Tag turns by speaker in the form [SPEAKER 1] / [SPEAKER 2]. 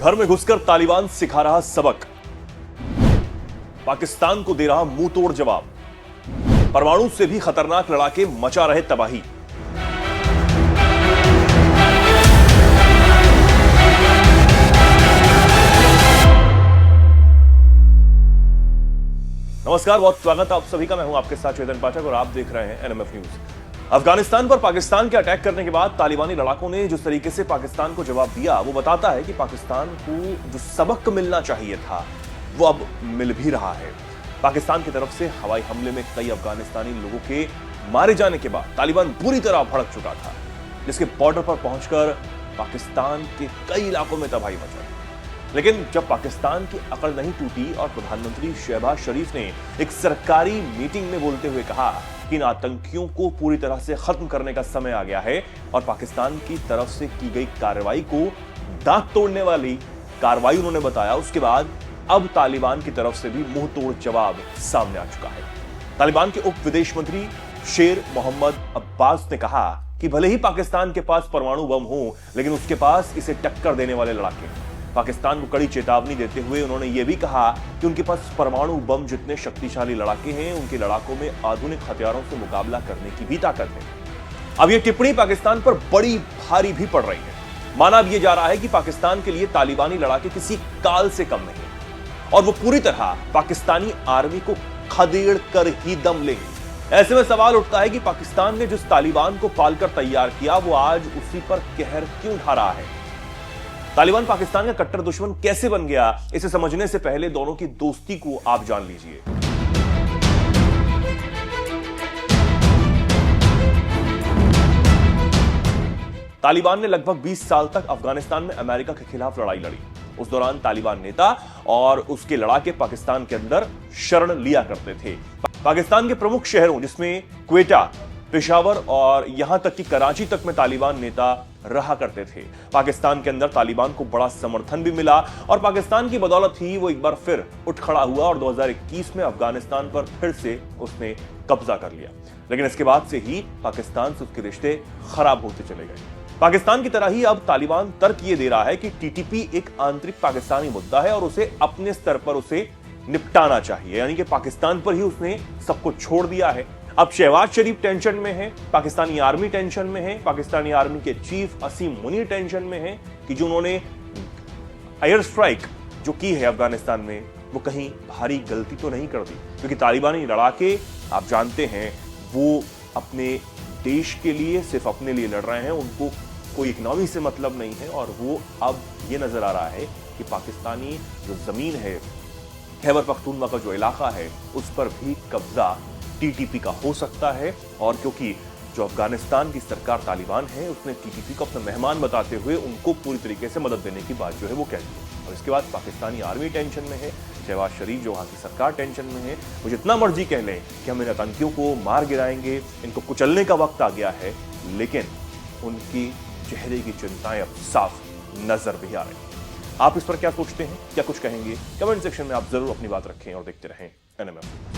[SPEAKER 1] घर में घुसकर तालिबान सिखा रहा सबक, पाकिस्तान को दे रहा मुंह तोड़ जवाब, परमाणु से भी खतरनाक लड़ाके मचा रहे तबाही। नमस्कार, बहुत स्वागत है आप सभी का। मैं हूं आपके साथ चेतन पाठक और आप देख रहे हैं एनएमएफ न्यूज। अफगानिस्तान पर पाकिस्तान के अटैक करने के बाद तालिबानी लड़ाकों ने जिस तरीके से पाकिस्तान को जवाब दिया, वो बताता है कि पाकिस्तान को जो सबक मिलना चाहिए था वो अब मिल भी रहा है। पाकिस्तान की तरफ से हवाई हमले में कई अफगानिस्तानी लोगों के मारे जाने के बाद तालिबान पूरी तरह भड़क चुका था, जिसके बॉर्डर पर पहुंचकर पाकिस्तान के कई इलाकों में तबाही मचा। लेकिन जब पाकिस्तान की अकड़ नहीं टूटी और प्रधानमंत्री शहबाज शरीफ ने एक सरकारी मीटिंग में बोलते हुए कहा कि इन आतंकियों को पूरी तरह से खत्म करने का समय आ गया है और पाकिस्तान की तरफ से की गई कार्रवाई को दांत तोड़ने वाली कार्रवाई उन्होंने बताया, उसके बाद अब तालिबान की तरफ से भी मुंह तोड़ जवाब सामने आ चुका है। तालिबान के उप विदेश मंत्री शेर मोहम्मद अब्बास ने कहा कि भले ही पाकिस्तान के पास परमाणु बम हो, लेकिन उसके पास इसे टक्कर देने वाले लड़ाके। पाकिस्तान को कड़ी चेतावनी देते हुए उन्होंने यह भी कहा कि उनके पास परमाणु बम जितने शक्तिशाली लड़ाके हैं, उनके लड़ाकों में आधुनिक हथियारों से मुकाबला करने की भी ताकत है। अब यह टिप्पणी पाकिस्तान पर बड़ी भारी भी पड़ रही है। माना अब यह जा रहा है कि पाकिस्तान के लिए तालिबानी लड़ाके किसी काल से कम नहीं और वो पूरी तरह पाकिस्तानी आर्मी को खदेड़ कर ही दम लेंगे। ऐसे में सवाल उठता है कि पाकिस्तान ने जिस तालिबान को पालकर तैयार किया, वो आज उसी पर कहर क्यों ढा रहा है। तालिबान पाकिस्तान का कट्टर दुश्मन कैसे बन गया, इसे समझने से पहले दोनों की दोस्ती को आप जान लीजिए। तालिबान ने लगभग 20 साल तक अफगानिस्तान में अमेरिका के खिलाफ लड़ाई लड़ी। उस दौरान तालिबान नेता और उसके लड़ाके पाकिस्तान के अंदर शरण लिया करते थे। पाकिस्तान के प्रमुख शहरों जिसमें क्वेटा, पेशावर और यहां तक कि कराची तक में तालिबान नेता रहा करते थे। पाकिस्तान के अंदर तालिबान को बड़ा समर्थन भी मिला और पाकिस्तान की बदौलत ही वो एक बार फिर उठ खड़ा हुआ और 2021 में अफगानिस्तान पर फिर से उसने कब्जा कर लिया। लेकिन इसके बाद से ही पाकिस्तान से उसके रिश्ते खराब होते चले गए। पाकिस्तान की तरह ही अब तालिबान तर्क ये दे रहा है कि टीटीपी एक आंतरिक पाकिस्तानी मुद्दा है और उसे अपने स्तर पर उसे निपटाना चाहिए, यानी कि पाकिस्तान पर ही उसने सबको छोड़ दिया है। अब शहबाज शरीफ टेंशन में है, पाकिस्तानी आर्मी टेंशन में है, पाकिस्तानी आर्मी के चीफ असीम मुनीर टेंशन में है कि जो उन्होंने एयर स्ट्राइक जो की है अफगानिस्तान में, वो कहीं भारी गलती तो नहीं कर दी, क्योंकि तालिबानी लड़ाके आप जानते हैं वो अपने देश के लिए, सिर्फ अपने लिए लड़ रहे हैं, उनको कोई इकोनॉमी से मतलब नहीं है। और वो अब ये नजर आ रहा है कि पाकिस्तानी जो जमीन है, खैबर पख्तूनख्वा का जो इलाका है, उस पर भी कब्जा टीटीपी का हो सकता है। और क्योंकि जो अफगानिस्तान की सरकार तालिबान है, उसने टीटीपी को अपना मेहमान बताते हुए उनको पूरी तरीके से मदद देने की बात जो है वो कह दी। और इसके बाद पाकिस्तानी आर्मी टेंशन में है, शहबाज शरीफ जो वहां की सरकार टेंशन में है। वो जितना मर्जी कह लें कि हम इन आतंकियों को मार गिराएंगे, इनको कुचलने का वक्त आ गया है, लेकिन उनकी चेहरे की चिंताएं अब साफ नजर भी आ रही हैं। आप इस पर क्या सोचते हैं, क्या कुछ कहेंगे? कमेंट सेक्शन में आप जरूर अपनी बात रखें और देखते रहें एनएमएफ।